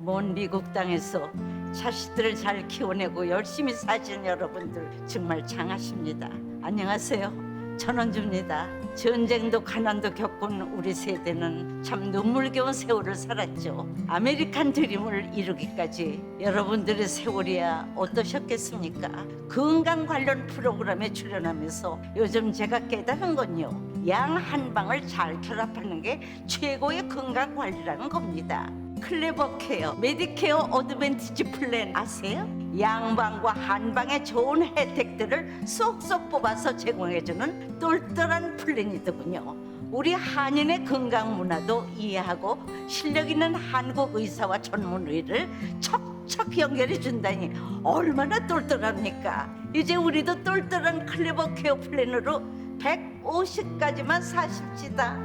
먼 미국 땅에서 자식들을 잘 키워내고 열심히 사신 여러분들 정말 장하십니다. 안녕하세요. 전원주입니다. 전쟁도 가난도 겪은 우리 세대는 참 눈물겨운 세월을 살았죠. 아메리칸 드림을 이루기까지 여러분들의 세월이야 어떠셨겠습니까? 건강 관련 프로그램에 출연하면서 요즘 제가 깨달은 건요, 양 한 방을 잘 결합하는 게 최고의 건강 관리라는 겁니다. 클레버 케어, 메디케어 어드밴티지 플랜 아세요? 양방과 한방의 좋은 혜택들을 쏙쏙 뽑아서 제공해주는 똘똘한 플랜이더군요. 우리 한인의 건강 문화도 이해하고 실력 있는 한국 의사와 전문의를 척척 연결해 준다니 얼마나 똘똘합니까? 이제 우리도 똘똘한 클레버 케어 플랜으로 150까지만 사십시다.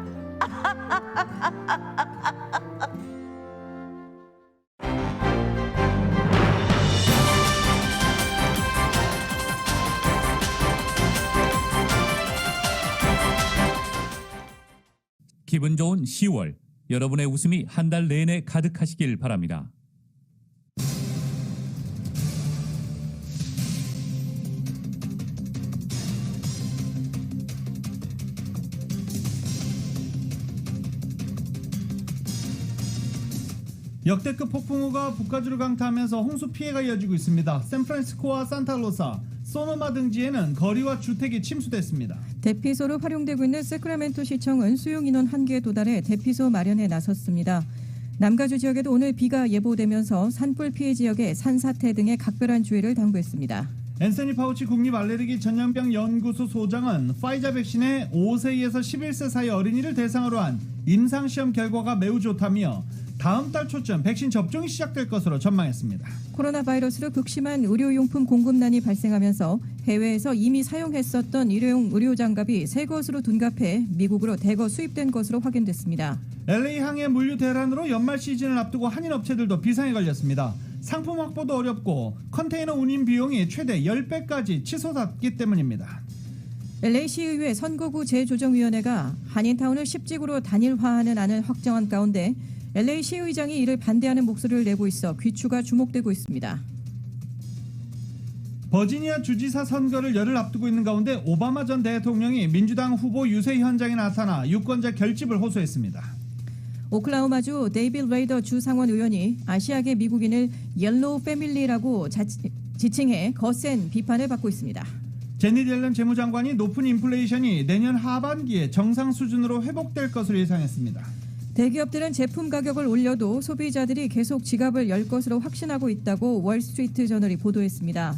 기분 좋은 10월, 여러분의 웃음이 한 달 내내 가득하시길 바랍니다. 역대급 폭풍우가 북가주를 강타하면서 홍수 피해가 이어지고 있습니다. 샌프란시스코와 산타로사, 소노마 등지에는 거리와 주택이 침수됐습니다. 대피소로 활용되고 있는 세크라멘토 시청은 수용 인원 한계에 도달해 대피소 마련에 나섰습니다. 남가주 지역에도 오늘 비가 예보되면서 산불 피해 지역에 산사태 등의 각별한 주의를 당부했습니다. 앤서니 파우치 국립알레르기 전염병 연구소 소장은 파이자 백신의 5세에서 11세 사이 어린이를 대상으로 한 임상시험 결과가 매우 좋다며 다음 달 초쯤 백신 접종이 시작될 것으로 전망했습니다. 코로나 바이러스로 극심한 의료용품 공급난이 발생하면서 해외에서 이미 사용했었던 일회용 의료장갑이 새 것으로 둔갑해 미국으로 대거 수입된 것으로 확인됐습니다. LA 항해 물류 대란으로 연말 시즌을 앞두고 한인 업체들도 비상에 걸렸습니다. 상품 확보도 어렵고 컨테이너 운임 비용이 최대 10배까지 치솟았기 때문입니다. LA시의회 선거구 재조정위원회가 한인타운을 10지구로 단일화하는 안을 확정한 가운데 LA시의장이 이를 반대하는 목소리를 내고 있어 귀추가 주목되고 있습니다. 버지니아 주지사 선거를 열흘 앞두고 있는 가운데 오바마 전 대통령이 민주당 후보 유세 현장에 나타나 유권자 결집을 호소했습니다. 오클라호마주 데이빗 레이더 주 상원 의원이 아시아계 미국인을 옐로우 패밀리라고 지칭해 거센 비판을 받고 있습니다. 제닛 옐런 재무장관이 높은 인플레이션이 내년 하반기에 정상 수준으로 회복될 것으로 예상했습니다. 대기업들은 제품 가격을 올려도 소비자들이 계속 지갑을 열 것으로 확신하고 있다고 월스트리트 저널이 보도했습니다.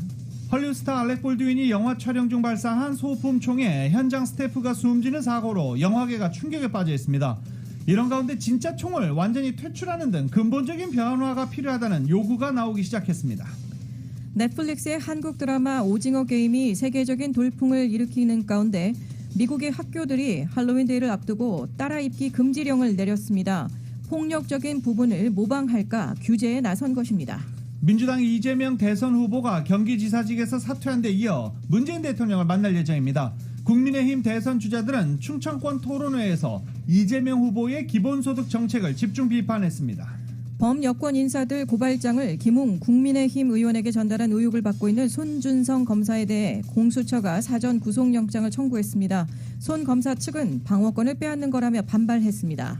헐리우드 스타 알렉 볼드윈이 영화 촬영 중 발사한 소품 총에 현장 스태프가 숨지는 사고로 영화계가 충격에 빠져 있습니다. 이런 가운데 진짜 총을 완전히 퇴출하는 등 근본적인 변화가 필요하다는 요구가 나오기 시작했습니다. 넷플릭스의 한국 드라마 오징어 게임이 세계적인 돌풍을 일으키는 가운데 미국의 학교들이 할로윈 데이를 앞두고 따라 입기 금지령을 내렸습니다. 폭력적인 부분을 모방할까 규제에 나선 것입니다. 민주당 이재명 대선 후보가 경기지사직에서 사퇴한 데 이어 문재인 대통령을 만날 예정입니다. 국민의힘 대선 주자들은 충청권 토론회에서 이재명 후보의 기본소득 정책을 집중 비판했습니다. 범여권 인사들 고발장을 김웅 국민의힘 의원에게 전달한 의혹을 받고 있는 손준성 검사에 대해 공수처가 사전 구속영장을 청구했습니다. 손 검사 측은 방어권을 빼앗는 거라며 반발했습니다.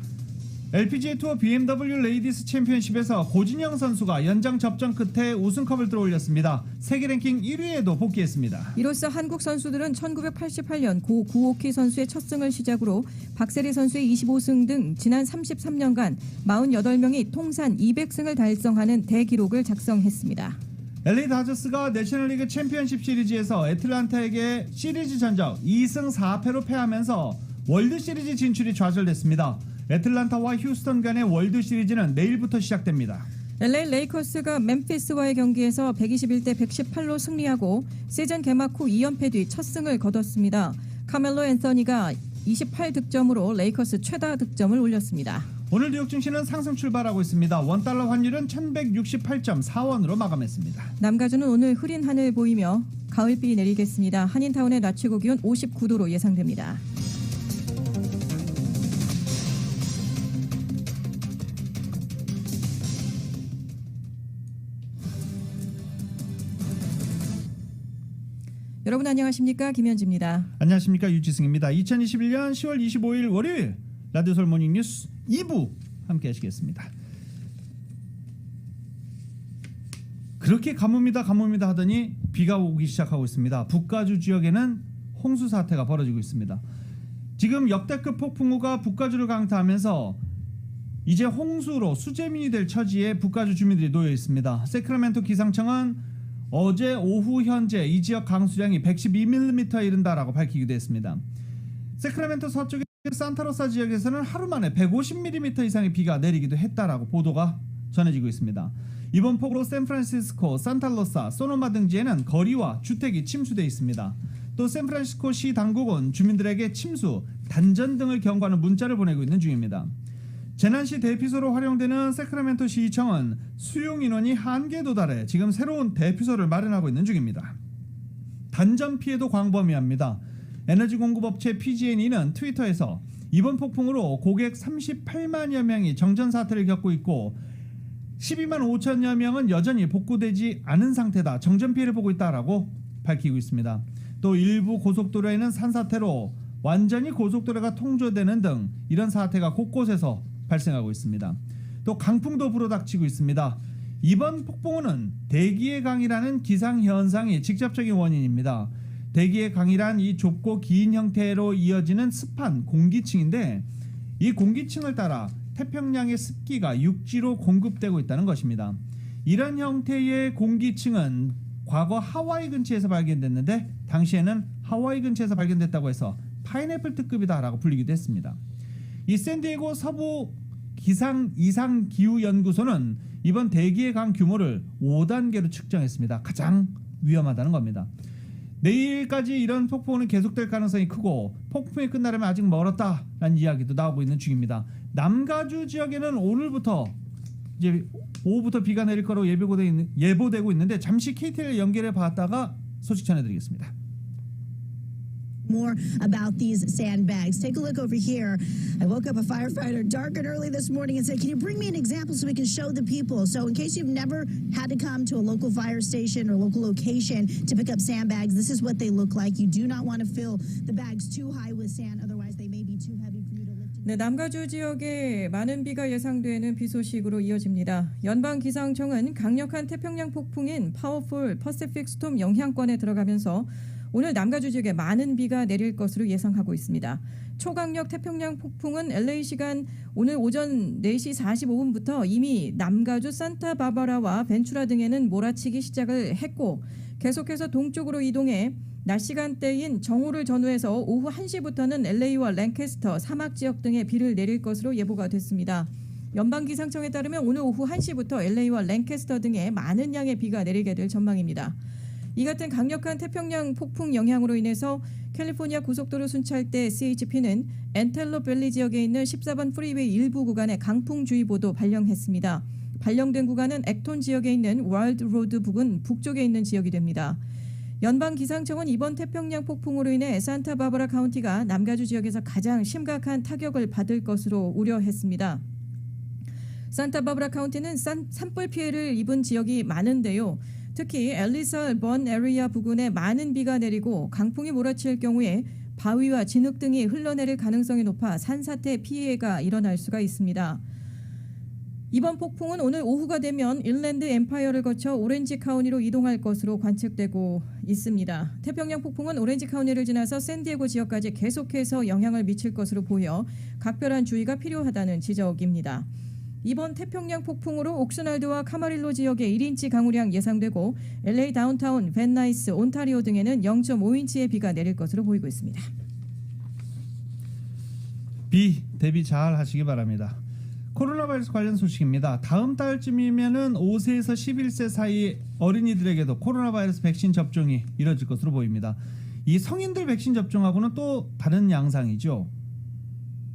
LPGA 투어 BMW 레이디스 챔피언십에서 고진영 선수가 연장 접전 끝에 우승컵을 들어올렸습니다. 세계 랭킹 1위에도 복귀했습니다. 이로써 한국 선수들은 1988년 고 구오키 선수의 첫 승을 시작으로 박세리 선수의 25승 등 지난 33년간 48명이 통산 200승을 달성하는 대기록을 작성했습니다. LA 다저스가 내셔널리그 챔피언십 시리즈에서 애틀란타에게 시리즈 전적 2승 4패로 패하면서 월드시리즈 진출이 좌절됐습니다. 애틀란타와 휴스턴 간의 월드시리즈는 내일부터 시작됩니다. LA 레이커스가 멤피스와의 경기에서 121대 118로 승리하고 시즌 개막 후 2연패 뒤 첫 승을 거뒀습니다. 카멜로 앤서니가 28득점으로 레이커스 최다 득점을 올렸습니다. 오늘 뉴욕 증시는 상승 출발하고 있습니다. 원달러 환율은 1168.4원으로 마감했습니다. 남가주는 오늘 흐린 하늘 보이며 가을비 내리겠습니다. 한인타운의 낮 최고 기온 59도로 예상됩니다. 여러분 안녕하십니까? 김현지입니다. 안녕하십니까? 유지승입니다. 2021년 10월 25일 월요일 라디오솔 모닝뉴스 2부 함께 하시겠습니다. 그렇게 가뭄이다 하더니 비가 오기 시작하고 있습니다. 북가주 지역에는 홍수 사태가 벌어지고 있습니다. 지금 역대급 폭풍우가 북가주를 강타하면서 이제 홍수로 수재민이 될 처지에 북가주 주민들이 놓여 있습니다. 세크라멘토 기상청은 어제 오후 현재 이 지역 강수량이 112mm에 이른다라고 밝히기도 했습니다. 세크라멘토 서쪽의 산타로사 지역에서는 하루 만에 150mm 이상의 비가 내리기도 했다라고 보도가 전해지고 있습니다. 이번 폭우로 샌프란시스코, 산타로사, 소노마 등지에는 거리와 주택이 침수되어 있습니다. 또 샌프란시스코 시 당국은 주민들에게 침수, 단전 등을 경고하는 문자를 보내고 있는 중입니다. 재난시 대피소로 활용되는 세크라멘토 시청은 수용 인원이 한계에 도달해 지금 새로운 대피소를 마련하고 있는 중입니다. 단전 피해도 광범위합니다. 에너지 공급업체 PG&E는 트위터에서 이번 폭풍으로 고객 38만여 명이 정전 사태를 겪고 있고 12만 5천여 명은 여전히 복구되지 않은 상태다. 정전 피해를 보고 있다라고 밝히고 있습니다. 또 일부 고속도로에는 산사태로 완전히 고속도로가 통제되는 등 이런 사태가 곳곳에서 발생하고 있습니다. 또 강풍도 불어닥치고 있습니다. 이번 폭풍우는 대기의 강이라는 기상현상이 직접적인 원인입니다. 대기의 강이란 이 좁고 긴 형태로 이어지는 습한 공기층인데 이 공기층을 따라 태평양의 습기가 육지로 공급되고 있다는 것입니다. 이런 형태의 공기층은 과거 하와이 근처에서 발견됐는데 당시에는 하와이 근처에서 발견됐다고 해서 파인애플 특급이다라고 불리기도 했습니다. 이 샌디에고 서부 이상기후연구소는 이번 대기의 강 규모를 5단계로 측정했습니다. 가장 위험하다는 겁니다. 내일까지 이런 폭풍은 계속될 가능성이 크고 폭풍이 끝나려면 아직 멀었다라는 이야기도 나오고 있는 중입니다. 남가주 지역에는 오늘부터 이제 오후부터 비가 내릴 거로 예보되고 있는데 잠시 KT를 연결해 봤다가 소식 전해드리겠습니다. More about these sandbags. Take a look over here. I woke up a firefighter dark and early this morning and said, can you bring me an example so we can show the people? So in case you've never had to come to a local fire station or local location to pick up sandbags, this is what they look like. You do not want to fill the bags too high with sand, otherwise they may be too heavy for you to lift. 네, 남가주 지역에 많은 비가 예상되는 비 소식으로 이어집니다. 연방기상청은 강력한 태평양 폭풍인 파워풀 퍼시픽 스톰 영향권에 들어가면서 오늘 남가주 지역에 많은 비가 내릴 것으로 예상하고 있습니다. 초강력 태평양 폭풍은 LA 시간 오늘 오전 4시 45분부터 이미 남가주 산타바바라와 벤추라 등에는 몰아치기 시작을 했고 계속해서 동쪽으로 이동해 낮 시간대인 정오를 전후해서 오후 1시부터는 LA와 랭캐스터, 사막 지역 등에 비를 내릴 것으로 예보가 됐습니다. 연방기상청에 따르면 오늘 오후 1시부터 LA와 랭캐스터 등에 많은 양의 비가 내리게 될 전망입니다. 이 같은 강력한 태평양 폭풍 영향으로 인해서 캘리포니아 고속도로 순찰대 CHP는 엔텔로 밸리 지역에 있는 14번 프리웨이 일부 구간에 강풍주의보도 발령했습니다. 발령된 구간은 액톤 지역에 있는 월드 로드 부근 북쪽에 있는 지역이 됩니다. 연방기상청은 이번 태평양 폭풍으로 인해 산타바바라 카운티가 남가주 지역에서 가장 심각한 타격을 받을 것으로 우려했습니다. 산타바바라 카운티는 산불 피해를 입은 지역이 많은데요. 특히 엘리사 번 에리아 부근에 많은 비가 내리고 강풍이 몰아칠 경우에 바위와 진흙 등이 흘러내릴 가능성이 높아 산사태 피해가 일어날 수가 있습니다. 이번 폭풍은 오늘 오후가 되면 인랜드 엠파이어를 거쳐 오렌지 카운티로 이동할 것으로 관측되고 있습니다. 태평양 폭풍은 오렌지 카운티를 지나서 샌디에고 지역까지 계속해서 영향을 미칠 것으로 보여 각별한 주의가 필요하다는 지적입니다. 이번 태평양 폭풍으로 옥스날드와 카마릴로 지역에 1인치 강우량 예상되고 LA 다운타운, 벤나이스, 온타리오 등에는 0.5인치의 비가 내릴 것으로 보이고 있습니다. 비 대비 잘 하시기 바랍니다. 코로나 바이러스 관련 소식입니다. 다음 달쯤이면은 5세에서 11세 사이 어린이들에게도 코로나 바이러스 백신 접종이 이뤄질 것으로 보입니다. 이 성인들 백신 접종하고는 또 다른 양상이죠.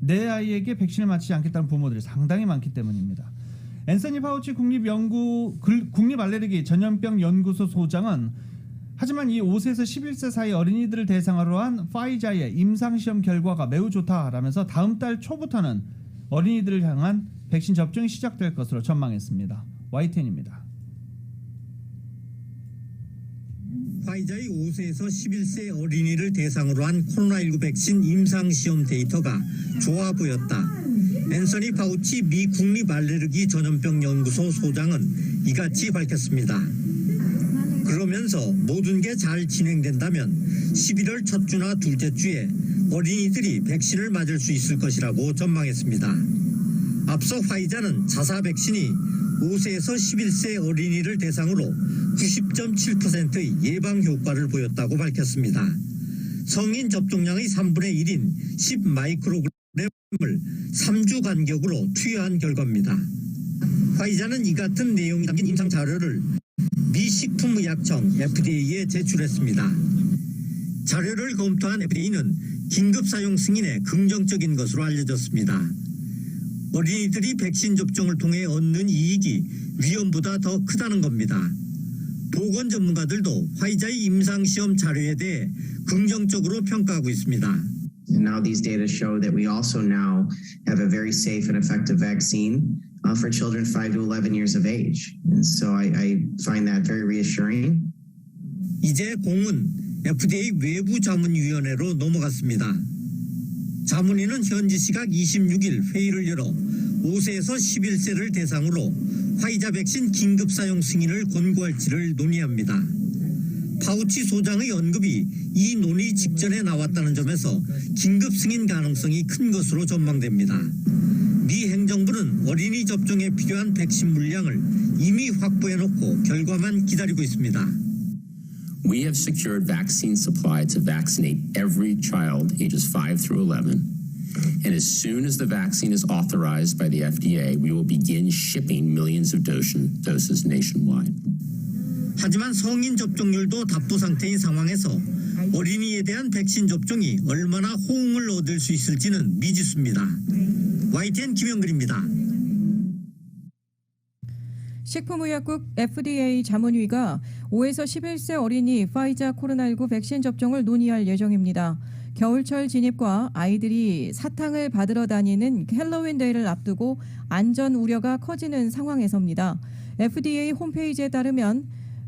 내 아이에게 백신을 맞히지 않겠다는 부모들이 상당히 많기 때문입니다. 앤서니 파우치 국립 알레르기 전염병 연구소 소장은 하지만 이 5세에서 11세 사이 어린이들을 대상으로 한 파이자의 임상시험 결과가 매우 좋다라면서 다음 달 초부터는 어린이들을 향한 백신 접종이 시작될 것으로 전망했습니다. YTN입니다. 화이자의 5세에서 11세 어린이를 대상으로 한 코로나19 백신 임상시험 데이터가 좋아 보였다. 앤서니 파우치 미 국립알레르기 전염병 연구소 소장은 이같이 밝혔습니다. 그러면서 모든 게 잘 진행된다면 11월 첫 주나 둘째 주에 어린이들이 백신을 맞을 수 있을 것이라고 전망했습니다. 앞서 화이자는 자사 백신이 5세에서 11세 어린이를 대상으로 90.7%의 예방 효과를 보였다고 밝혔습니다. 성인 접종량의 3분의 1인 10 마이크로그램을 3주 간격으로 투여한 결과입니다. 화이자는 이 같은 내용이 담긴 임상 자료를 미 식품의약청 FDA에 제출했습니다. 자료를 검토한 FDA는 긴급 사용 승인에 긍정적인 것으로 알려졌습니다. 어린이들이 백신 접종을 통해 얻는 이익이 위험보다 더 크다는 겁니다. 보건 전문가들도 화이자의 임상시험 자료에 대해 긍정적으로 평가하고 있습니다. Now these data show that we also now have a very safe and effective vaccine for children 5 to 11 years of age. And so I find that very reassuring. 이제 공은 FDA 외부 자문위원회로 넘어갔습니다. 자문위는 현지 시각 26일 회의를 열어 5세에서 11세를 대상으로 화이자 백신 긴급 사용 승인을 권고할지를 논의합니다. 파우치 소장의 언급이 이 논의 직전에 나왔다는 점에서 긴급 승인 가능성이 큰 것으로 전망됩니다. 미 행정부는 어린이 접종에 필요한 백신 물량을 이미 확보해놓고 결과만 기다리고 있습니다. We have secured vaccine supply to vaccinate every child ages 5 through 11. And as soon as the vaccine is authorized by the FDA, we will begin shipping millions of doses nationwide. 하지만 성인 접종률도 답보 상태인 상황에서 어린이에 대한 백신 접종이 얼마나 호응을 얻을 수 있을지는 미지수입니다. YTN 김영근입니다. 식품의약국 FDA 자문위가 5에서 11세 어린이 화이자 코로나19 백신 접종을 논의할 예정입니다. 겨울철 진입과 아이들이 사탕을 받으러 다니는 헬로윈 데이를 앞두고 안전 우려가 커지는 상황에서입니다. FDA 홈페이지에 따르면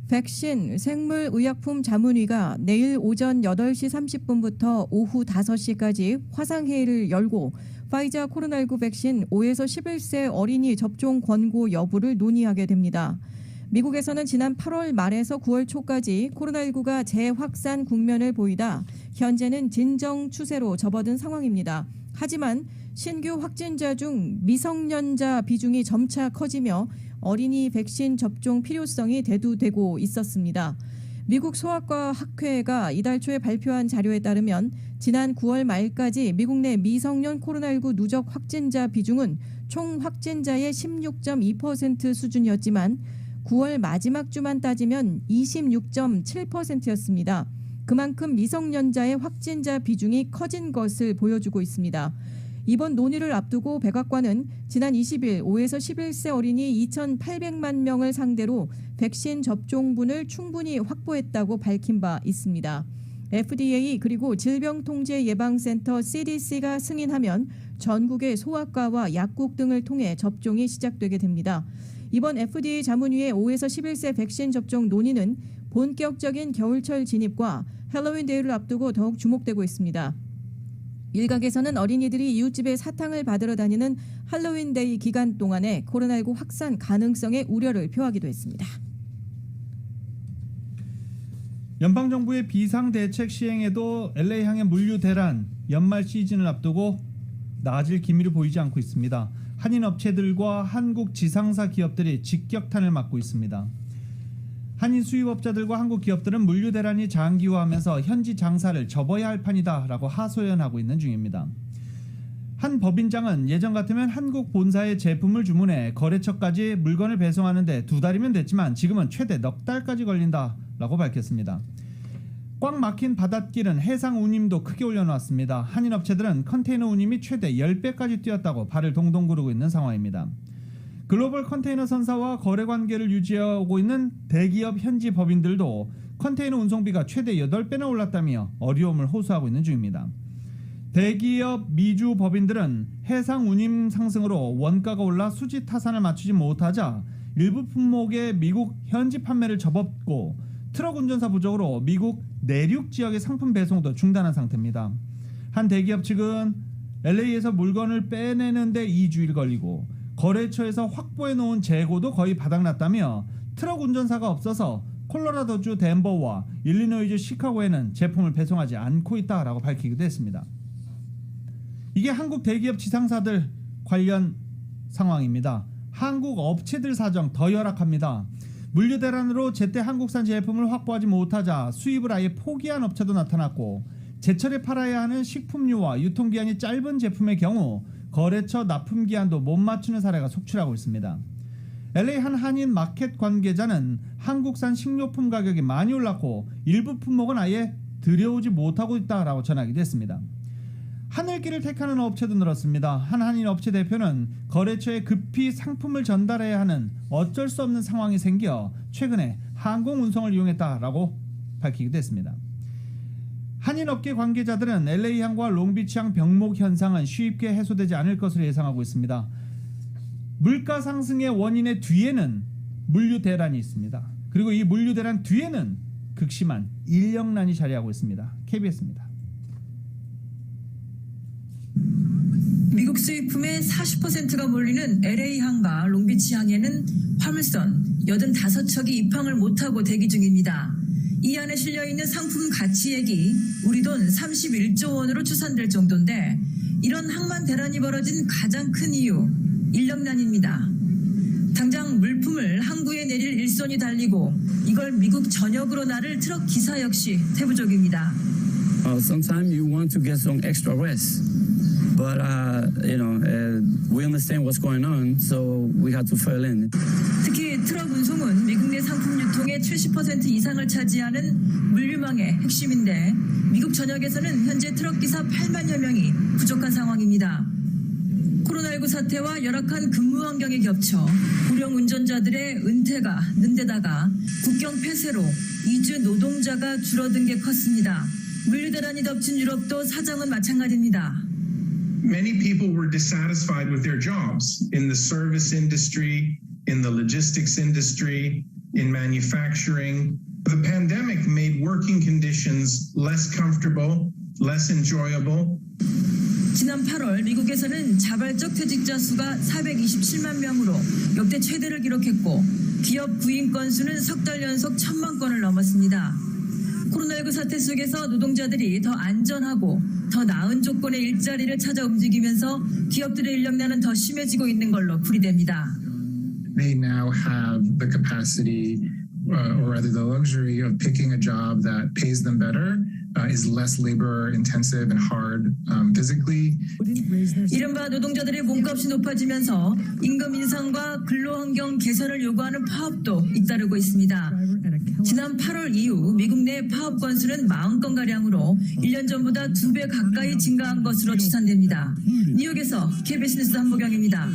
백신 생물의약품 자문위가 내일 오전 8시 30분부터 오후 5시까지 화상회의를 열고 화이자 코로나19 백신 5에서 11세 어린이 접종 권고 여부를 논의하게 됩니다. 미국에서는 지난 8월 말에서 9월 초까지 코로나19가 재확산 국면을 보이다 현재는 진정 추세로 접어든 상황입니다. 하지만 신규 확진자 중 미성년자 비중이 점차 커지며 어린이 백신 접종 필요성이 대두되고 있었습니다. 미국 소아과 학회가 이달 초에 발표한 자료에 따르면 지난 9월 말까지 미국 내 미성년 코로나19 누적 확진자 비중은 총 확진자의 16.2% 수준이었지만 9월 마지막 주만 따지면 26.7%였습니다. 그만큼 미성년자의 확진자 비중이 커진 것을 보여주고 있습니다. 이번 논의를 앞두고 백악관은 지난 20일 5에서 11세 어린이 2,800만 명을 상대로 백신 접종분을 충분히 확보했다고 밝힌 바 있습니다. FDA 그리고 질병통제예방센터 CDC가 승인하면 전국의 소아과와 약국 등을 통해 접종이 시작되게 됩니다. 이번 FDA 자문위의 5에서 11세 백신 접종 논의는 본격적인 겨울철 진입과 헬로윈 데이를 앞두고 더욱 주목되고 있습니다. 일각에서는 어린이들이 이웃집에 사탕을 받으러 다니는 할로윈 데이 기간 동안에 코로나19 확산 가능성에 우려를 표하기도 했습니다. 연방정부의 비상대책 시행에도 LA 항해 물류 대란 연말 시즌을 앞두고 나아질 기미를 보이지 않고 있습니다. 한인 업체들과 한국 지상사 기업들이 직격탄을 맞고 있습니다. 한인 수입업자들과 한국 기업들은 물류 대란이 장기화하면서 현지 장사를 접어야 할 판이다라고 하소연하고 있는 중입니다. 한 법인장은 예전 같으면 한국 본사에 제품을 주문해 거래처까지 물건을 배송하는데 2달이면 됐지만 지금은 최대 넉 달까지 걸린다라고 밝혔습니다. 꽉 막힌 바닷길은 해상 운임도 크게 올려놓았습니다. 한인 업체들은 컨테이너 운임이 최대 10배까지 뛰었다고 발을 동동 구르고 있는 상황입니다. 글로벌 컨테이너 선사와 거래 관계를 유지하고 있는 대기업 현지 법인들도 컨테이너 운송비가 최대 8배나 올랐다며 어려움을 호소하고 있는 중입니다. 대기업 미주 법인들은 해상 운임 상승으로 원가가 올라 수지 타산을 맞추지 못하자 일부 품목의 미국 현지 판매를 접었고 트럭 운전사 부족으로 미국 내륙 지역의 상품 배송도 중단한 상태입니다. 한 대기업 측은 LA에서 물건을 빼내는데 2주일 걸리고 거래처에서 확보해 놓은 재고도 거의 바닥났다며 트럭 운전사가 없어서 콜로라도주 덴버와 일리노이주 시카고에는 제품을 배송하지 않고 있다라고 밝히기도 했습니다. 이게 한국 대기업 지상사들 관련 상황입니다. 한국 업체들 사정 더 열악합니다. 물류 대란으로 제때 한국산 제품을 확보하지 못하자 수입을 아예 포기한 업체도 나타났고 제철에 팔아야 하는 식품류와 유통기한이 짧은 제품의 경우 거래처 납품기한도 못 맞추는 사례가 속출하고 있습니다. LA 한 한인 마켓 관계자는 한국산 식료품 가격이 많이 올랐고 일부 품목은 아예 들여오지 못하고 있다라고 전하기도 했습니다. 하늘길을 택하는 업체도 늘었습니다. 한 한인 업체 대표는 거래처에 급히 상품을 전달해야 하는 어쩔 수 없는 상황이 생겨 최근에 항공 운송을 이용했다라고 밝히기도 했습니다. 한인업계 관계자들은 LA항과 롱비치항 병목 현상은 쉽게 해소되지 않을 것으로 예상하고 있습니다. 물가 상승의 원인의 뒤에는 물류 대란이 있습니다. 그리고 이 물류 대란 뒤에는 극심한 인력난이 자리하고 있습니다. KBS입니다. 미국 수입품의 40%가 몰리는 LA항과 롱비치항에는 화물선 85척이 입항을 못하고 대기 중입니다. 이 안에 실려있는 상품 가치액이 우리 돈 31조 원으로 추산될 정도인데 이런 항만 대란이 벌어진 가장 큰 이유, 인력난입니다. 당장 물품을 항구에 내릴 일손이 달리고 이걸 미국 전역으로 나를 트럭 기사 역시 태부족입니다. Sometimes you want to get some extra rest, but we understand what's going on, so we have to fill in. 특히 트럭 운송은 미국 내 상품 유통의 70% 이상을 차지하는 물류망의 핵심인데 미국 전역에서는 현재 트럭 기사 8만여 명이 부족한 상황입니다. 코로나19 사태와 열악한 근무 환경에 겹쳐 고령 운전자들의 은퇴가 는 데다가 국경 폐쇄로 이주 노동자가 줄어든 게 컸습니다. 물류 대란이 덮친 유럽도 사정은 마찬가지입니다. Many people were dissatisfied with their jobs in the service industry, in the logistics industry, in manufacturing. The pandemic made working conditions less comfortable, less enjoyable. 지난 8월 미국에서는 자발적 퇴직자 수가 427만 명으로 역대 최대를 기록했고 기업 구인 건수는 석 달 연속 1,000만 건을 넘었습니다. 코로나19 사태 속에서 노동자들이 더 안전하고 더 나은 조건의 일자리를 찾아 움직이면서 기업들의 인력난은 더 심해지고 있는 걸로 풀이됩니다. They now have the capacity or rather the luxury of picking a job that pays them better, is less labor intensive and hard physically. 이른바 노동자들의 몸값이 높아지면서 임금 인상과 근로환경 개선을 요구하는 파업도 잇따르고 있습니다. 지난 8월 이후 미국 내 파업 건수는 40건가량으로 1년 전보다 2배 가까이 증가한 것으로 추산됩니다. 뉴욕에서 KBS 뉴스 한보경입니다.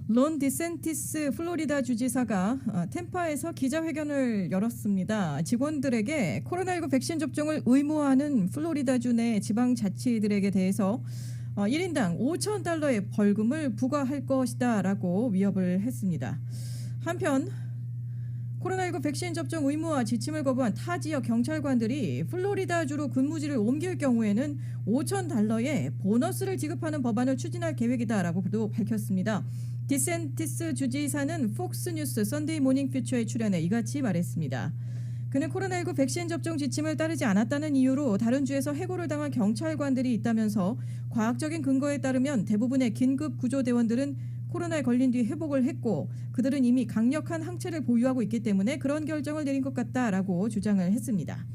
론 디센티스 플로리다 주지사가 템파에서 기자회견을 열었습니다. 직원들에게 코로나19 백신 접종을 의무화하는 플로리다주 내 지방자치들에게 대해서 1인당 $5,000의 벌금을 부과할 것이다라고 위협을 했습니다. 한편 코로나19 백신 접종 의무화 지침을 거부한 타 지역 경찰관들이 플로리다주로 근무지를 옮길 경우에는 $5,000의 보너스를 지급하는 법안을 추진할 계획이다라고도 밝혔습니다. 디센티스 주지사는 폭스뉴스 선데이 모닝 퓨처에 출연해 이같이 말했습니다. 그는 코로나19 백신 접종 지침을 따르지 않았다는 이유로 다른 주에서 해고를 당한 경찰관들이 있다면서 과학적인 근거에 따르면 대부분의 긴급 구조대원들은 코로나에 걸린 뒤 회복을 했고 그들은 이미 강력한 항체를 보유하고 있기 때문에 그런 결정을 내린 것 같다라고 주장을 했습니다.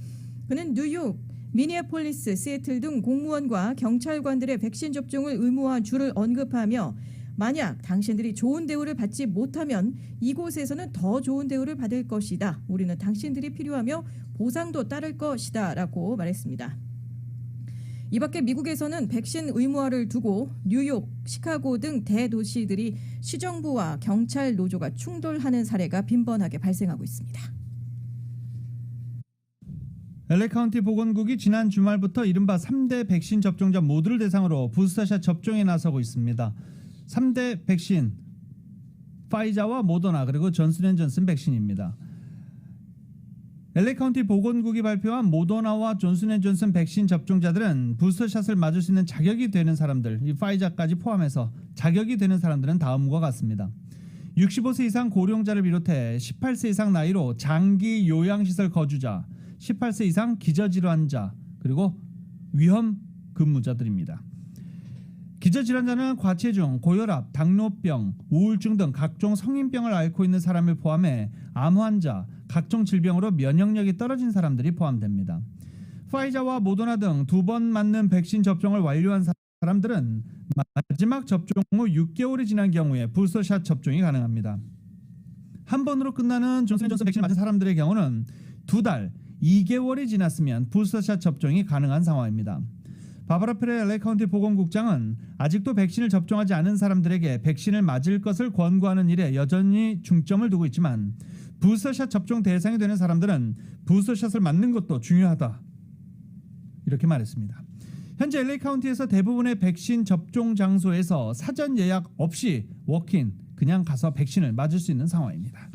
그는 뉴욕, 미니애폴리스, 시애틀 등 공무원과 경찰관들의 백신 접종을 의무화한 주를 언급하며 만약 당신들이 좋은 대우를 받지 못하면 이곳에서는 더 좋은 대우를 받을 것이다. 우리는 당신들이 필요하며 보상도 따를 것이다 라고 말했습니다. 이 밖에 미국에서는 백신 의무화를 두고 뉴욕, 시카고 등 대도시들이 시정부와 경찰 노조가 충돌하는 사례가 빈번하게 발생하고 있습니다. LA 카운티 보건국이 지난 주말부터 이른바 3대 백신 접종자 모두를 대상으로 부스터샷 접종에 나서고 있습니다. 3대 백신, 파이자와 모더나 그리고 존슨앤존슨 백신입니다. LA 카운티 보건국이 발표한 모더나와 존슨앤존슨 백신 접종자들은 부스터샷을 맞을 수 있는 자격이 되는 사람들, 이 파이자까지 포함해서 자격이 되는 사람들은 다음과 같습니다. 65세 이상 고령자를 비롯해 18세 이상 나이로 장기 요양시설 거주자, 18세 이상 기저질환자, 그리고 위험 근무자들입니다. 기저질환자는 과체중, 고혈압, 당뇨병, 우울증 등 각종 성인병을 앓고 있는 사람을 포함해 암 환자, 각종 질병으로 면역력이 떨어진 사람들이 포함됩니다. 파이자와 모더나 등 2번 맞는 백신 접종을 완료한 사람들은 마지막 접종 후 6개월이 지난 경우에 부스터샷 접종이 가능합니다. 한 번으로 끝나는 존슨앤존슨 백신을 맞은 사람들의 경우는 2달, 2개월이 지났으면 부스터샷 접종이 가능한 상황입니다. 바바라 페레 LA 카운티 보건국장은 아직도 백신을 접종하지 않은 사람들에게 백신을 맞을 것을 권고하는 일에 여전히 중점을 두고 있지만 부스터샷 접종 대상이 되는 사람들은 부스터샷을 맞는 것도 중요하다. 이렇게 말했습니다. 현재 LA 카운티에서 대부분의 백신 접종 장소에서 사전 예약 없이 워크인 그냥 가서 백신을 맞을 수 있는 상황입니다.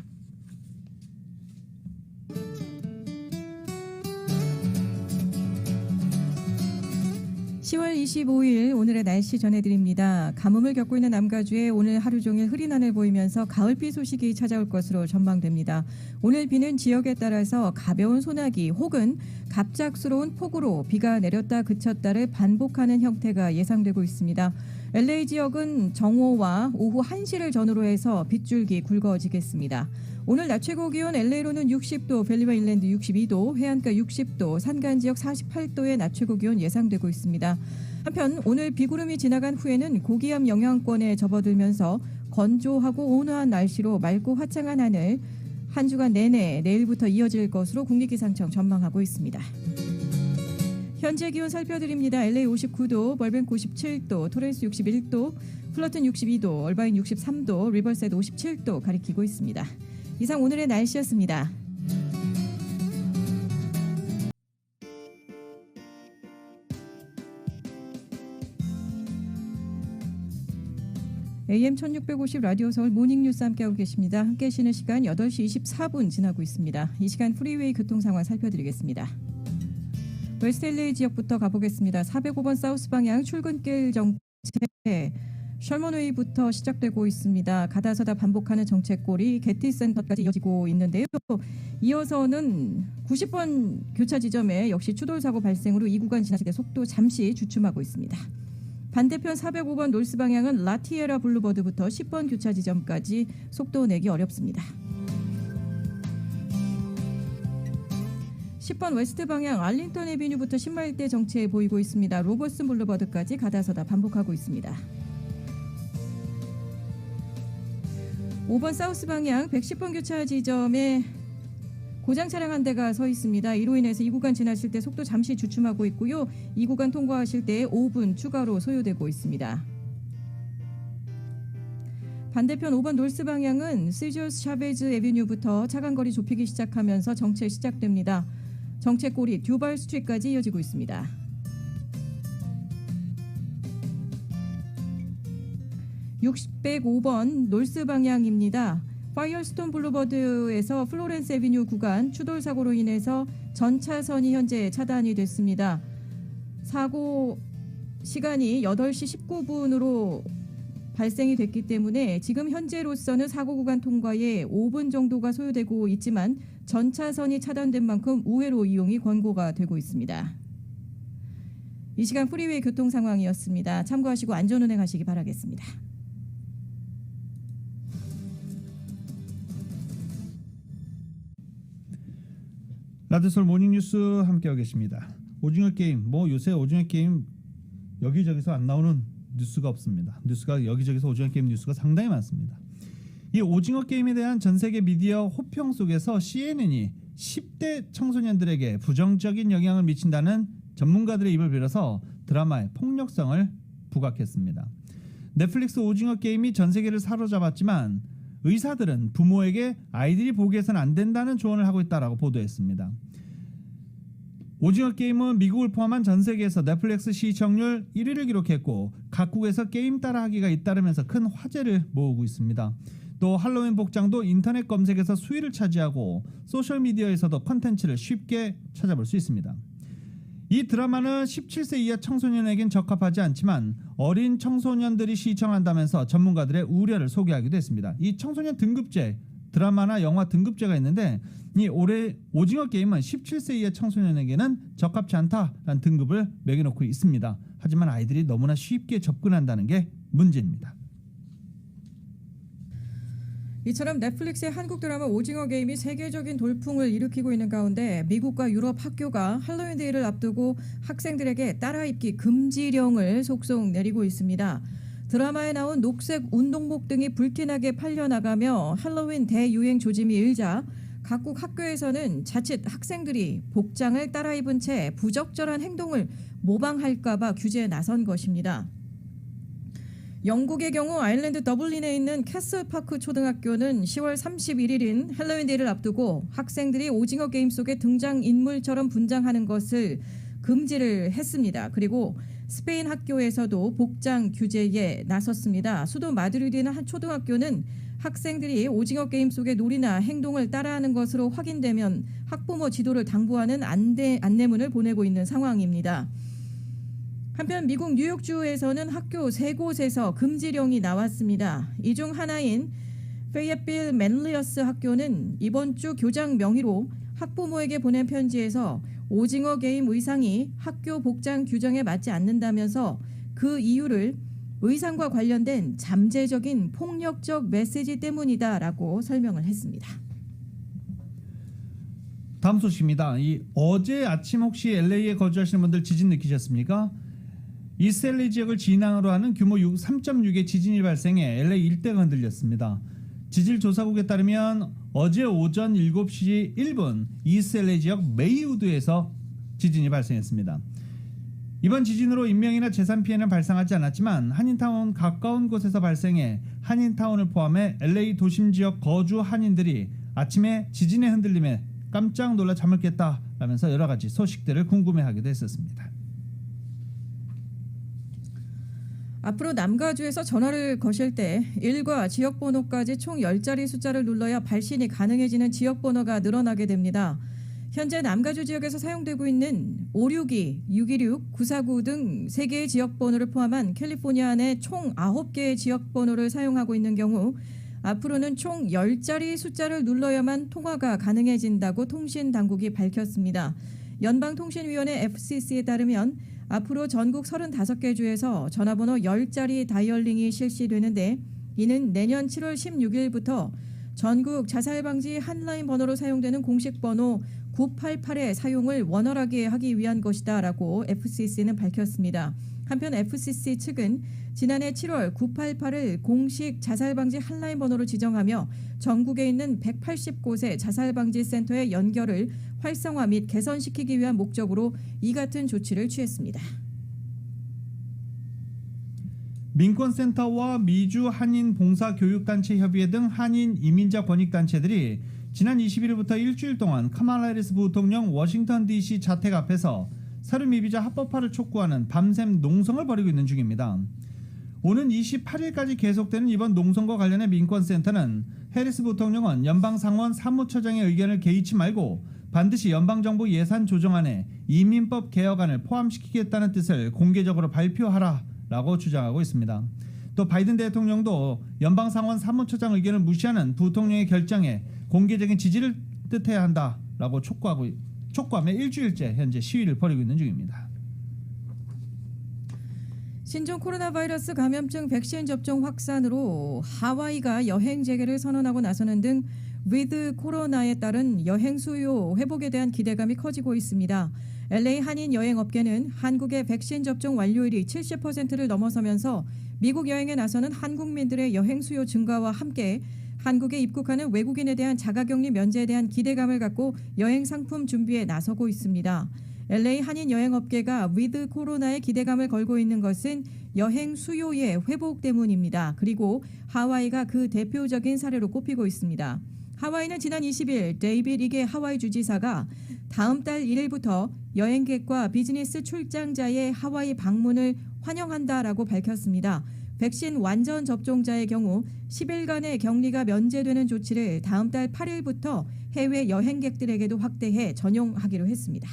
(10월 25일) 오늘의 날씨 전해드립니다. 가뭄을 겪고 있는 남가주에 오늘 하루 종일 흐린 하늘 보이면서 가을비 소식이 찾아올 것으로 전망됩니다. 오늘 비는 지역에 따라서 가벼운 소나기 혹은 갑작스러운 폭우로 비가 내렸다 그쳤다를 반복하는 형태가 예상되고 있습니다. LA 지역은 정오와 오후 1시를 전후로 해서 빗줄기 굵어지겠습니다. 오늘 낮 최고 기온 LA로는 60도, 밸리와 인랜드 62도, 해안가 60도, 산간 지역 48도의 낮 최고 기온 예상되고 있습니다. 한편 오늘 비구름이 지나간 후에는 고기압 영향권에 접어들면서 건조하고 온화한 날씨로 맑고 화창한 하늘 한 주간 내내 내일부터 이어질 것으로 국립기상청 전망하고 있습니다. 현재 기온 살펴드립니다. LA 59도, 벌뱅크 57도, 토렌스 61도, 플러튼 62도, 얼바인 63도, 리버사이드 57도 가리키고 있습니다. 이상 오늘의 날씨였습니다. AM 1650 라디오 서울 모닝뉴스 함께하고 계십니다. 함께 하시는 시간 8시 24분 지나고 있습니다. 이 시간 프리웨이 교통 상황 살펴드리겠습니다. 웨스트 LA 지역부터 가보겠습니다. 405번 사우스 방향 출근길 정체 셜먼웨이부터 시작되고 있습니다. 가다서다 반복하는 정체골이 게티센터까지 이어지고 있는데요. 이어서는 90번 교차 지점에 역시 추돌 사고 발생으로 이 구간 지나칠 때 속도 잠시 주춤하고 있습니다. 반대편 405번 노스 방향은 라티에라 블루버드부터 10번 교차 지점까지 속도 내기 어렵습니다. 10번 웨스트 방향 알링턴 애비뉴부터 10마일대 정체 보이고 있습니다. 로버슨 블루버드까지 가다서다 반복하고 있습니다. 5번 사우스 방향 110번 교차 지점에 고장 차량 한 대가 서 있습니다. 이로 인해서 이 구간 지나실 때 속도 잠시 주춤하고 있고요. 이 구간 통과하실 때 5분 추가로 소요되고 있습니다. 반대편 5번 놀스 방향은 시저스 샤베즈 애비뉴부터 차간거리 좁히기 시작하면서 정체 시작됩니다. 정체골이 듀발 스트리트까지 이어지고 있습니다. 605번 놀스 방향입니다. 파이어스톤 블루버드에서 플로렌스 애비뉴 구간 추돌 사고로 인해서 전 차선이 현재 차단이 됐습니다. 사고 시간이 8시 19분으로 발생이 됐기 때문에 지금 현재로서는 사고 구간 통과에 5분 정도가 소요되고 있지만 전 차선이 차단된 만큼 우회로 이용이 권고가 되고 있습니다. 이 시간 프리웨이 교통 상황이었습니다. 참고하시고 안전운행하시기 바라겠습니다. 라디오솔 모닝뉴스 함께하고 계십니다. 오징어 게임, 요새 오징어 게임 여기저기서 안 나오는 뉴스가 없습니다. 뉴스가 여기저기서 오징어 게임 뉴스가 상당히 많습니다. 이 오징어 게임에 대한 전 세계 미디어 호평 속에서 CNN이 10대 청소년들에게 부정적인 영향을 미친다는 전문가들의 입을 빌어서 드라마의 폭력성을 부각했습니다. 넷플릭스 오징어 게임이 전 세계를 사로잡았지만 의사들은 부모에게 아이들이 보게 해서는 안 된다는 조언을 하고 있다라고 보도했습니다. 오징어 게임은 미국을 포함한 전 세계에서 넷플릭스 시청률 1위를 기록했고 각국에서 게임 따라하기가 잇따르면서 큰 화제를 모으고 있습니다. 또 할로윈 복장도 인터넷 검색에서 수위를 차지하고 소셜미디어에서도 컨텐츠를 쉽게 찾아볼 수 있습니다. 이 드라마는 17세 이하 청소년에겐 적합하지 않지만 어린 청소년들이 시청한다면서 전문가들의 우려를 소개하기도 했습니다. 이 청소년 등급제, 드라마나 영화 등급제가 있는데 이 올해 오징어 게임은 17세 이하 청소년에게는 적합치 않다라는 등급을 매겨놓고 있습니다. 하지만 아이들이 너무나 쉽게 접근한다는 게 문제입니다. 이처럼 넷플릭스의 한국 드라마 오징어 게임이 세계적인 돌풍을 일으키고 있는 가운데 미국과 유럽 학교가 할로윈 데이를 앞두고 학생들에게 따라 입기 금지령을 속속 내리고 있습니다. 드라마에 나온 녹색 운동복 등이 불티나게 팔려나가며 할로윈 대유행 조짐이 일자 각국 학교에서는 자칫 학생들이 복장을 따라 입은 채 부적절한 행동을 모방할까 봐 규제에 나선 것입니다. 영국의 경우 아일랜드 더블린에 있는 캐슬파크 초등학교는 10월 31일인 할로윈데이를 앞두고 학생들이 오징어 게임 속의 등장인물처럼 분장하는 것을 금지를 했습니다. 그리고 스페인 학교에서도 복장 규제에 나섰습니다. 수도 마드리드의 한 초등학교는 학생들이 오징어 게임 속의 놀이나 행동을 따라하는 것으로 확인되면 학부모 지도를 당부하는 안내문을 보내고 있는 상황입니다. 한편 미국 뉴욕주에서는 학교 3곳에서 금지령이 나왔습니다. 이 중 하나인 페이얏빌 맨리어스 학교는 이번 주 교장 명의로 학부모에게 보낸 편지에서 오징어 게임 의상이 학교 복장 규정에 맞지 않는다면서 그 이유를 의상과 관련된 잠재적인 폭력적 메시지 때문이다라고 설명을 했습니다. 다음 소식입니다. 어제 아침 혹시 LA에 거주하시는 분들 지진 느끼셨습니까? 이스트LA 지역을 진앙으로 하는 규모 3.6의 지진이 발생해 LA 일대가 흔들렸습니다. 지질조사국에 따르면 어제 오전 7시 1분 이스트LA 지역 메이우드에서 지진이 발생했습니다. 이번 지진으로 인명이나 재산 피해는 발생하지 않았지만 한인타운 가까운 곳에서 발생해 한인타운을 포함해 LA 도심 지역 거주 한인들이 아침에 지진의 흔들림에 깜짝 놀라 잠을 깼다라면서 여러 가지 소식들을 궁금해하기도 했었습니다. 앞으로 남가주에서 전화를 거실 때 1과 지역번호까지 총 10자리 숫자를 눌러야 발신이 가능해지는 지역번호가 늘어나게 됩니다. 현재 남가주 지역에서 사용되고 있는 562, 626, 949 등 3개의 지역번호를 포함한 캘리포니아 내 총 9개의 지역번호를 사용하고 있는 경우 앞으로는 총 10자리 숫자를 눌러야만 통화가 가능해진다고 통신당국이 밝혔습니다. 연방통신위원회 FCC에 따르면 앞으로 전국 35개 주에서 전화번호 10자리 다이얼링이 실시되는데 이는 내년 7월 16일부터 전국 자살방지 한라인 번호로 사용되는 공식 번호 988의 사용을 원활하게 하기 위한 것이다라고 FCC는 밝혔습니다. 한편 FCC 측은 지난해 7월 988을 공식 자살방지 한라인 번호로 지정하며 전국에 있는 180곳의 자살방지 센터의 연결을 활성화 및 개선시키기 위한 목적으로 이 같은 조치를 취했습니다. 민권센터와 미주 한인 봉사교육단체 협의회 등 한인 이민자 권익단체들이 지난 21일부터 일주일 동안 카말라 해리스 부통령 워싱턴 DC 자택 앞에서 사료 미비자 합법화를 촉구하는 밤샘 농성을 벌이고 있는 중입니다. 오는 28일까지 계속되는 이번 농성과 관련해 민권센터는 해리스 부통령은 연방상원 사무처장의 의견을 개의치 말고 반드시 연방정부 예산 조정안에 이민법 개혁안을 포함시키겠다는 뜻을 공개적으로 발표하라라고 주장하고 있습니다. 또 바이든 대통령도 연방상원 사무처장 의견을 무시하는 부통령의 결정에 공개적인 지지를 뜻해야 한다라고 촉구하며 일주일째 현재 시위를 벌이고 있는 중입니다. 신종 코로나 바이러스 감염증 백신 접종 확산으로 하와이가 여행 재개를 선언하고 나서는 등 위드 코로나에 따른 여행 수요 회복에 대한 기대감이 커지고 있습니다. LA 한인 여행업계는 한국의 백신 접종 완료율이 70%를 넘어서면서 미국 여행에 나서는 한국민들의 여행 수요 증가와 함께 한국에 입국하는 외국인에 대한 자가격리 면제에 대한 기대감을 갖고 여행 상품 준비에 나서고 있습니다. LA 한인 여행업계가 위드 코로나에 기대감을 걸고 있는 것은 여행 수요의 회복 때문입니다. 그리고 하와이가 그 대표적인 사례로 꼽히고 있습니다. 하와이는 지난 20일 데이빗 이게 하와이 주지사가 다음 달 1일부터 여행객과 비즈니스 출장자의 하와이 방문을 환영한다라고 밝혔습니다. 백신 완전 접종자의 경우 10일간의 격리가 면제되는 조치를 다음 달 8일부터 해외 여행객들에게도 확대해 전용하기로 했습니다.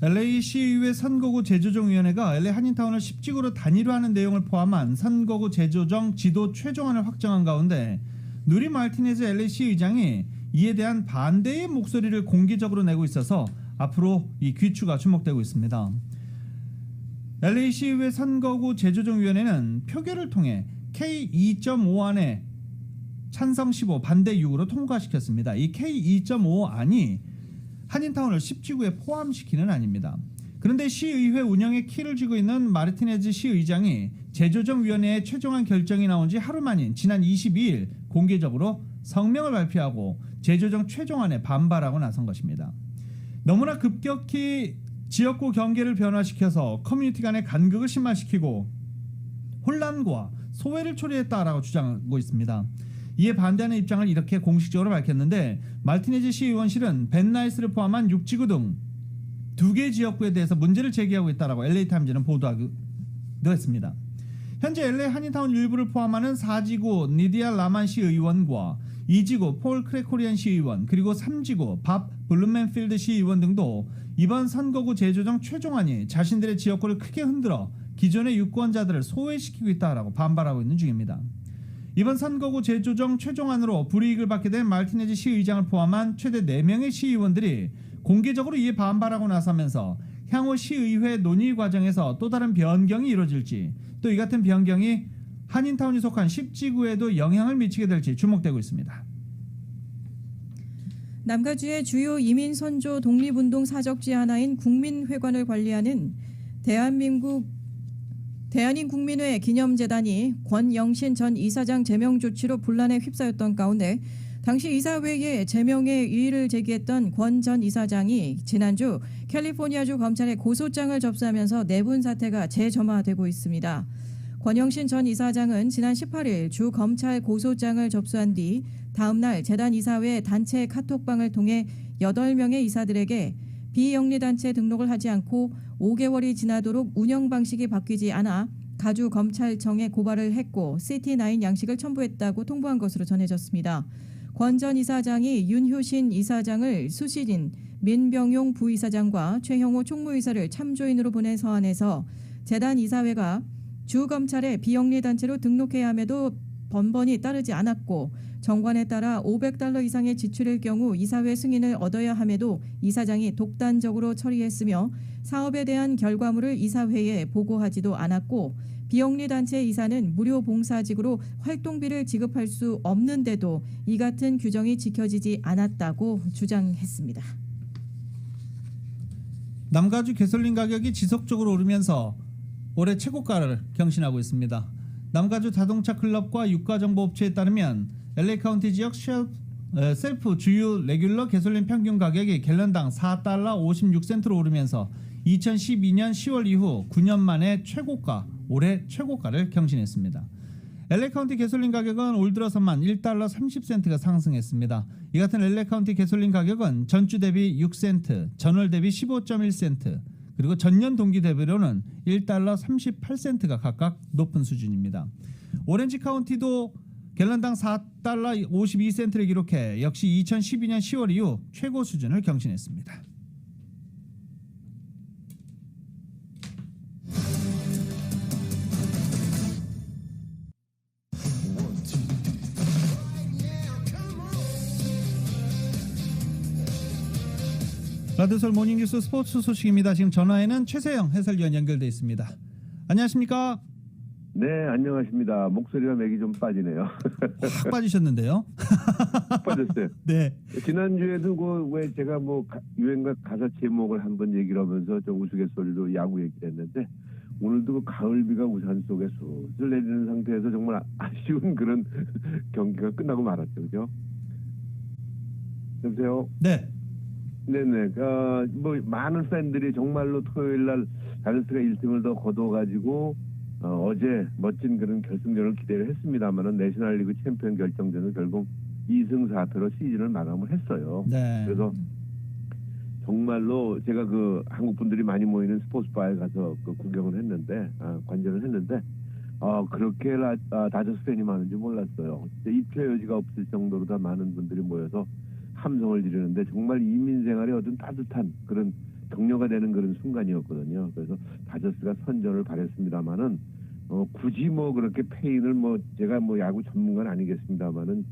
LA 시의회 선거구 재조정위원회가 LA 한인타운을 10지구로 단일화하는 내용을 포함한 선거구 재조정 지도 최종안을 확정한 가운데 누리 마르티네즈 LA 시의장이 이에 대한 반대의 목소리를 공개적으로 내고 있어서 앞으로 이 귀추가 주목되고 있습니다. LA 시의회 선거구 재조정위원회는 표결을 통해 K2.5안에 찬성 15, 반대 6으로 통과시켰습니다. 이 K2.5안이 한인타운을 10지구에 포함시키는 아닙니다. 그런데 시의회 운영에 키를 쥐고 있는 마르티네즈 시의장이 재조정위원회의 최종안 결정이 나온 지 하루 만인 지난 22일 공개적으로 성명을 발표하고 재조정 최종안에 반발하고 나선 것입니다. 너무나 급격히 지역구 경계를 변화시켜서 커뮤니티 간의 간극을 심화시키고 혼란과 소외를 초래했다라고 주장하고 있습니다. 이에 반대하는 입장을 이렇게 공식적으로 밝혔는데 마르티네즈 시의원실은 벤나이스를 포함한 6지구 등 2개 지역구에 대해서 문제를 제기하고 있다라고 LA타임즈는 보도하기도 했습니다. 현재 LA 한인타운 일부를 포함하는 4지구 니디아 라만 시의원과 2지구 폴 크레코리안 시의원 그리고 3지구 밥 블룸맨필드 시의원 등도 이번 선거구 재조정 최종안이 자신들의 지역구를 크게 흔들어 기존의 유권자들을 소외시키고 있다라고 반발하고 있는 중입니다. 이번 선거구 재조정 최종안으로 불이익을 받게 된 마르티네즈 시의장을 포함한 최대 4명의 시의원들이 공개적으로 이에 반발하고 나서면서 향후 시의회 논의 과정에서 또 다른 변경이 이루어질지 또 이 같은 변경이 한인타운이 속한 10지구에도 영향을 미치게 될지 주목되고 있습니다. 남가주의 주요 이민 선조 독립운동 사적지 하나인 국민회관을 관리하는 대한민국민회 기념재단이 권영신 전 이사장 제명 조치로 분란에 휩싸였던 가운데 당시 이사회에 제명의 이의를 제기했던 권 전 이사장이 지난주 캘리포니아주 검찰에 고소장을 접수하면서 내분 사태가 재점화되고 있습니다. 권영신 전 이사장은 지난 18일 주 검찰 고소장을 접수한 뒤 다음 날 재단 이사회 단체 카톡방을 통해 8명의 이사들에게 비영리단체 등록을 하지 않고 5개월이 지나도록 운영 방식이 바뀌지 않아 가주 검찰청에 고발을 했고 CT9 양식을 첨부했다고 통보한 것으로 전해졌습니다. 권 전 이사장이 윤효신 이사장을 수시진 민병용 부이사장과 최형호 총무이사를 참조인으로 보낸 서한에서 재단 이사회가 주검찰에 비영리단체로 등록해야 함에도 번번이 따르지 않았고 정관에 따라 $500 이상의 지출일 경우 이사회 승인을 얻어야 함에도 이사장이 독단적으로 처리했으며 사업에 대한 결과물을 이사회에 보고하지도 않았고 비영리단체 이사는 무료 봉사직으로 활동비를 지급할 수 없는데도 이 같은 규정이 지켜지지 않았다고 주장했습니다. 남가주 개솔린 가격이 지속적으로 오르면서 올해 최고가를 경신하고 있습니다. 남가주 자동차 클럽과 유가정보업체에 따르면 LA 카운티 지역 셀프 주유 레귤러 개솔린 평균 가격이 갤런당 $4.56로 오르면서 2012년 10월 이후 9년 만에 올해 최고가를 경신했습니다. LA 카운티 개솔린 가격은 올 들어서만 $1.30가 상승했습니다. 이 같은 LA 카운티 개솔린 가격은 전주 대비 6센트, 전월 대비 15.1센트, 그리고 전년 동기 대비로는 $1.38가 각각 높은 수준입니다. 오렌지 카운티도 갤런당 $4.52를 기록해 역시 2012년 10월 이후 최고 수준을 경신했습니다. 라드솔 모닝뉴스 스포츠 소식입니다. 지금 전화에는 최세영 해설위원 연결돼 있습니다. 안녕하십니까? 네, 안녕하십니다. 목소리가 맥이 좀 빠지네요. 확 빠지셨는데요? 확 빠졌어요. 네. 지난주에도 왜 제가 유행가 가사 제목을 한번 얘기를 하면서 좀 우스갯소리로 야구 얘기를 했는데 오늘도 가을비가 우산 속에 술술 내리는 상태에서 정말 아쉬운 그런 경기가 끝나고 말았죠. 그죠? 여보세요? 네. 네네. 많은 팬들이 정말로 토요일 날 다저스가 1승을 더 거둬가지고 어제 멋진 그런 결승전을 기대를 했습니다만은 내셔널리그 챔피언 결정전을 결국 2승 4패로 시즌을 마감을 했어요. 네. 그래서 정말로 제가 그 한국 분들이 많이 모이는 스포츠 바에 가서 그 구경을 했는데 관전을 했는데 그렇게 다저스 팬이 많은지 몰랐어요. 진짜 입체 여지가 없을 정도로 다 많은 분들이 모여서 함성을 지르는데 정말 이민 생활에 얻은 따뜻한 그런 격려가 되는 그런 순간이었거든요. 그래서 다저스가 선전을 바랬습니다만은 굳이 뭐 그렇게 페인을 제가 야구 전문가는 아니겠습니다만은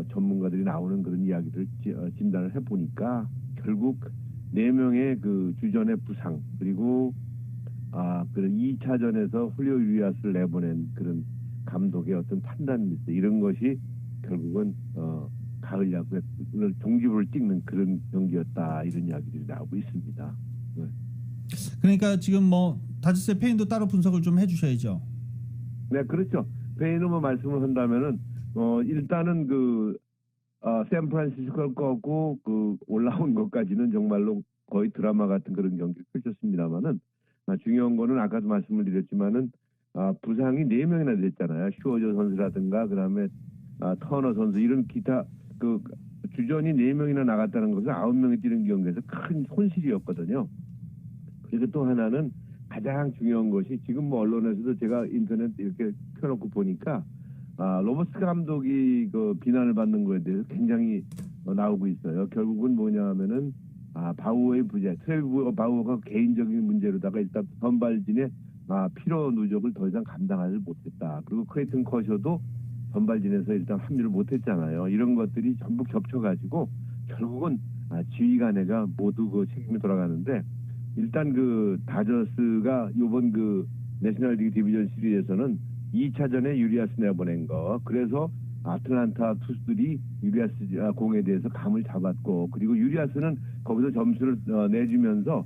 전문가들이 나오는 그런 이야기를 진단을 해보니까 결국 4명의 그 주전의 부상 그리고 그런 2차전에서 훌리오 유리아스를 내보낸 그런 감독의 어떤 판단 미스 이런 것이 결국은 가을 야구의 종지부를 찍는 그런 경기였다 이런 이야기들이 나오고 있습니다. 네. 그러니까 지금 다저스의 페인도 따로 분석을 좀 해주셔야죠. 네, 그렇죠. 페인은 말씀을 한다면은 일단은 샌프란시스코를 꺾고 올라온 것까지는 정말로 거의 드라마 같은 그런 경기를 펼쳤습니다만은 중요한 거는 아까도 말씀을 드렸지만은 부상이 4명이나 됐잖아요. 슈어저 선수라든가 그다음에 터너 선수 이런 기타 주전이 4명이나 나갔다는 것은 9명이 뛰는 경기에서 큰 손실이었거든요. 그리고 또 하나는 가장 중요한 것이 지금 언론에서도 제가 인터넷 이렇게 켜놓고 보니까 로버스 감독이 비난을 받는 거에 대해서 굉장히 나오고 있어요. 결국은 뭐냐면은 바우어의 부재, 트레이버 바우어가 개인적인 문제로다가 일단 선발진의 피로 누적을 더 이상 감당하지 못했다. 그리고 크레이튼 커셔도 선발진에서 일단 합류를 못했잖아요. 이런 것들이 전부 겹쳐가지고 결국은 지휘관회가 모두 책임이 돌아가는데 일단 다저스가 이번 내셔널리그 디비전 시리즈에서는 2차전에 유리아스 내보낸 거 그래서 아틀란타 투수들이 유리아스 공에 대해서 감을 잡았고 그리고 유리아스는 거기서 점수를 내주면서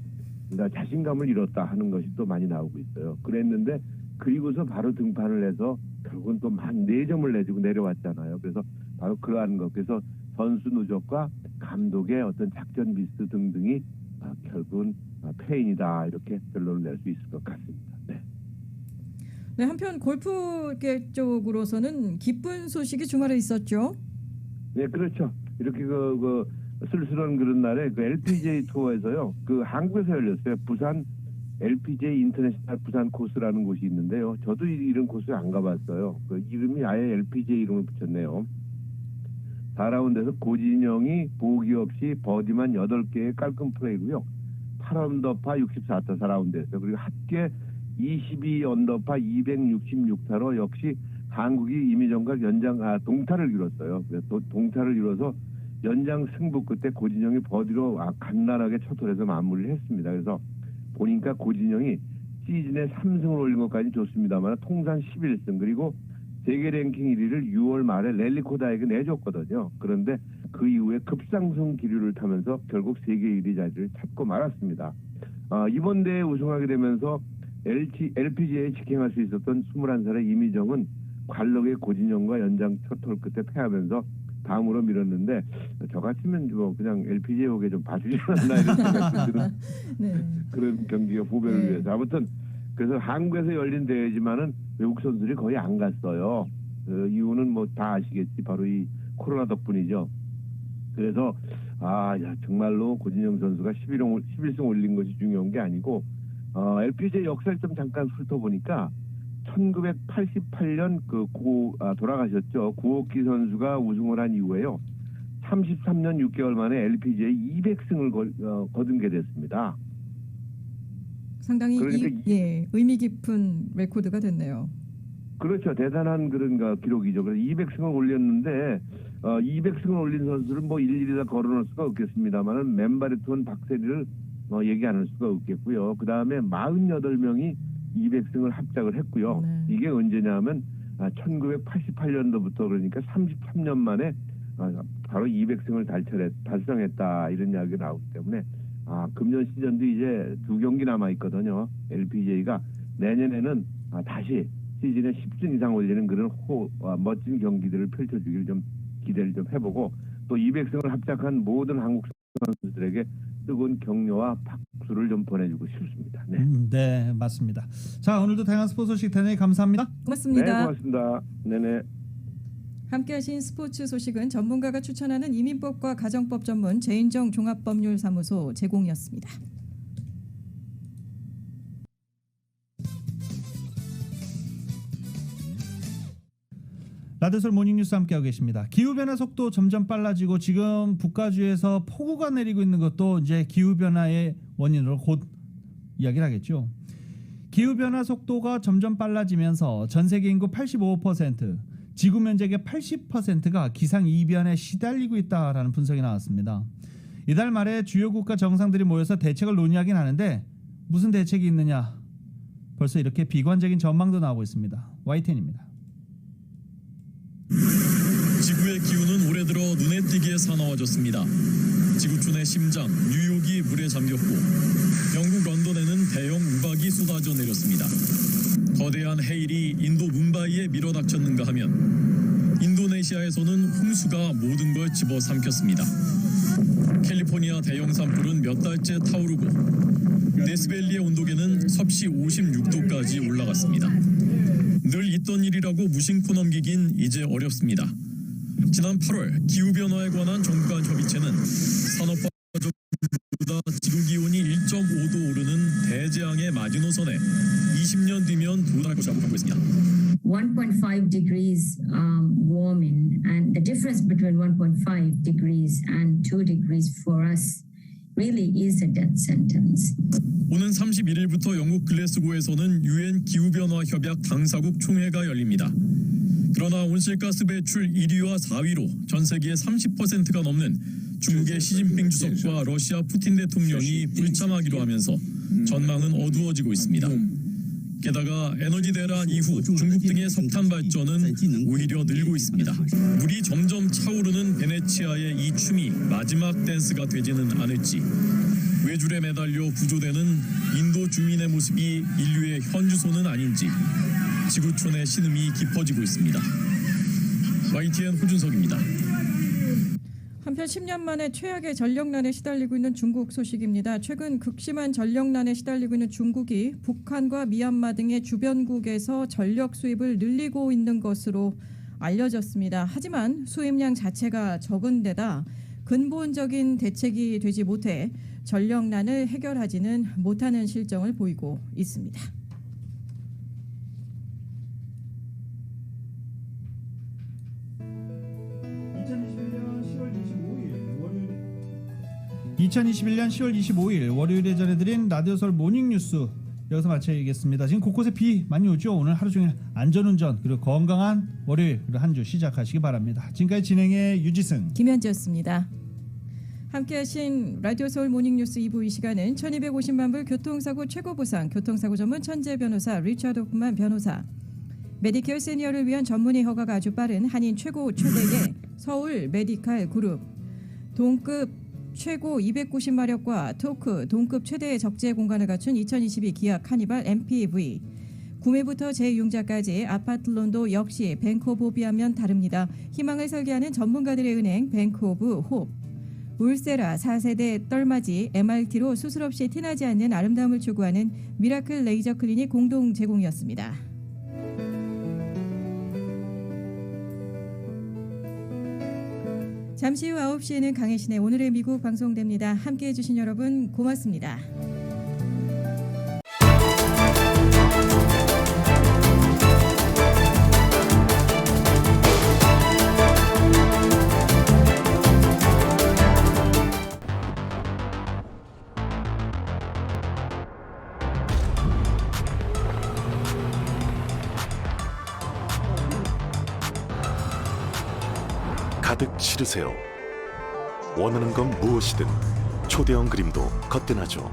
자신감을 잃었다 하는 것이 또 많이 나오고 있어요. 그랬는데 그리고서 바로 등판을 해서 결국은 또 한 4점을 내주고 내려왔잖아요. 그래서 바로 그러한 것 그래서 선수 누적과 감독의 어떤 작전 미스 등등이 결국은 페인이다 이렇게 결론을 낼 수 있을 것 같습니다. 네. 네, 한편 골프계 쪽으로서는 기쁜 소식이 주말에 있었죠. 네, 그렇죠. 이렇게 쓸쓸한 그런 날에 LPGA 투어에서요. 한국에서 열렸어요. 부산 LPGA 인터내셔널 부산 코스라는 곳이 있는데요. 저도 이런 코스에 안 가봤어요. 이름이 아예 LPGA 이름을 붙였네요. 4라운드에서 고진영이 보기 없이 버디만 8개의 깔끔 플레이고요. 8언더파 64타 4라운드에서 그리고 합계 22언더파 266타로 역시 한국이 이미정과 동타를 이뤘어요. 동타를 이뤄서 연장 승부 끝에 고진영이 버디로 간단하게 첫 홀에서 마무리를 했습니다. 그래서 보니까 고진영이 시즌에 3승을 올린 것까지 좋습니다만 통산 11승 그리고 세계 랭킹 1위를 6월 말에 랠리코다에게 내줬거든요. 그런데 그 이후에 급상승 기류를 타면서 결국 세계 1위 자리를 찾고 말았습니다. 이번 대회에 우승하게 되면서 LPGA에 직행할 수 있었던 21살의 이미정은 관록의 고진영과 연장 첫 홀 끝에 패하면서 다음으로 밀었는데 저 같으면 그냥 LPGA 오게 좀 봐주지 않나 이런 생각이 드는 네. 그런 경기가 후배를 위해서 아무튼 그래서 한국에서 열린 대회지만은 외국 선수들이 거의 안 갔어요. 이유는 다 아시겠지 바로 이 코로나 덕분이죠. 그래서 정말로 고진영 선수가 11승 올린 것이 중요한 게 아니고 LPGA 역사를 좀 잠깐 훑어보니까 1988년 돌아가셨죠. 구옥기 선수가 우승을 한 이후에요. 33년 6개월 만에 LPGA 200승을 거둔 게 됐습니다. 상당히 의미 깊은 레코드가 됐네요. 그렇죠. 대단한 그런 기록이죠. 그래서 200승을 올렸는데 200승을 올린 선수를 일일이 다 거론할 수가 없겠습니다만은 맨바레톤 박세리를 얘기 안 할 수가 없겠고요. 그 다음에 48명이 200승을 합작을 했고요. 네. 이게 언제냐면 1988년도부터 그러니까 33년 만에 바로 200승을 달성했다 이런 이야기가 나오기 때문에 금년 시즌도 이제 2경기 남아 있거든요. LPGA가 내년에는 다시 시즌에 10승 이상 올리는 그런 멋진 경기들을 펼쳐주기를 좀 기대를 좀 해보고 또 200승을 합작한 모든 한국 선수들에게 뜨거운 격려와 박수를 좀 보내주고 싶습니다. 네, 네 맞습니다. 자 오늘도 다양한 스포츠 소식 대단히 감사합니다. 고맙습니다. 네, 고맙습니다. 네네. 함께하신 스포츠 소식은 전문가가 추천하는 이민법과 가정법 전문 제인정 종합법률사무소 제공이었습니다. 라디오솔 모닝뉴스 함께하고 계십니다. 기후변화 속도 점점 빨라지고 지금 북가주에서 폭우가 내리고 있는 것도 이제 기후변화의 원인으로 곧 이야기를 하겠죠. 기후변화 속도가 점점 빨라지면서 전 세계 인구 85%, 지구 면적의 80%가 기상이변에 시달리고 있다라는 분석이 나왔습니다. 이달 말에 주요 국가 정상들이 모여서 대책을 논의하긴 하는데 무슨 대책이 있느냐? 벌써 이렇게 비관적인 전망도 나오고 있습니다. YTN입니다. 지구의 기후는 올해 들어 눈에 띄게 사나워졌습니다. 지구촌의 심장 뉴욕이 물에 잠겼고 영국 런던에는 대형 우박이 쏟아져 내렸습니다. 거대한 해일이 인도 뭄바이에 밀어닥쳤는가 하면 인도네시아에서는 홍수가 모든 걸 집어삼켰습니다. 캘리포니아 대형 산불은 몇 달째 타오르고 데스밸리의 온도계는 섭씨 56도까지 올라갔습니다. 늘 있던 일이라고 무심코 넘기긴 이제 어렵습니다. 지난 8월 기후변화에 관한 정부 간 협의체는 산업화적보다 지구기온이 1.5도 오르는 대재앙의 마지노선에 20년 뒤면 도달할 것이라고 경고했습니다. 1.5 degrees warming, and the difference between 1.5 degrees and 2 degrees for us really is a death sentence. 오는 31일부터 영국 글래스고에서는 유엔 기후변화 협약 당사국 총회가 열립니다. 그러나 온실가스 배출 1위와 4위로 전 세계의 30%가 넘는 중국의 시진핑 주석과 러시아 푸틴 대통령이 불참하기로 하면서 전망은 어두워지고 있습니다. 게다가 에너지 대란 이후 중국 등의 석탄 발전은 오히려 늘고 있습니다. 물이 점점 차오르는 베네치아의 이 춤이 마지막 댄스가 되지는 않을지, 외줄에 매달려 부조되는 인도 주민의 모습이 인류의 현주소는 아닌지 지구촌의 신음이 깊어지고 있습니다. YTN 호준석입니다. 한편 10년 만에 최악의 전력난에 시달리고 있는 중국 소식입니다. 최근 극심한 전력난에 시달리고 있는 중국이 북한과 미얀마 등의 주변국에서 전력 수입을 늘리고 있는 것으로 알려졌습니다. 하지만 수입량 자체가 적은 데다 근본적인 대책이 되지 못해 전력난을 해결하지는 못하는 실정을 보이고 있습니다. 2021년 10월 25일 월요일에 전해드린 라디오솔 모닝뉴스 여기서 마쳐야겠습니다. 지금 곳곳에 비 많이 오죠. 오늘 하루 종일 안전운전 그리고 건강한 월요일 그리고 한 주 시작하시기 바랍니다. 지금까지 진행의 유지승 김현지였습니다. 함께하신 라디오서울 모닝뉴스 2부 이 시간은 1250만 불 교통사고 최고보상 교통사고 전문 천재 변호사 리처드 호프만 변호사, 메디케어 시니어를 위한 전문의 허가가 아주 빠른 한인 최고 초대의 서울 메디칼 그룹, 동급 최고 290마력과 토크 동급 최대의 적재 공간을 갖춘 2022 기아 카니발 MPV, 구매부터 재융자까지 아파트론도 역시 뱅크 오브 호비하면 다릅니다. 희망을 설계하는 전문가들의 은행 뱅크 오브 홉, 울세라 4세대 떨맞이 MRT로 수술 없이 티나지 않는 아름다움을 추구하는 미라클 레이저 클리닉 공동 제공이었습니다. 잠시 후 9시에는 강혜신의 오늘의 미국 방송됩니다. 함께해 주신 여러분 고맙습니다. 가득 실으세요. 원하는 건 무엇이든 초대형 그림도 거뜬하죠.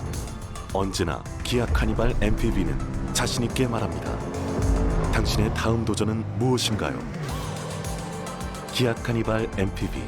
언제나 기아 카니발 MPV는 자신있게 말합니다. 당신의 다음 도전은 무엇인가요? 기아 카니발 MPV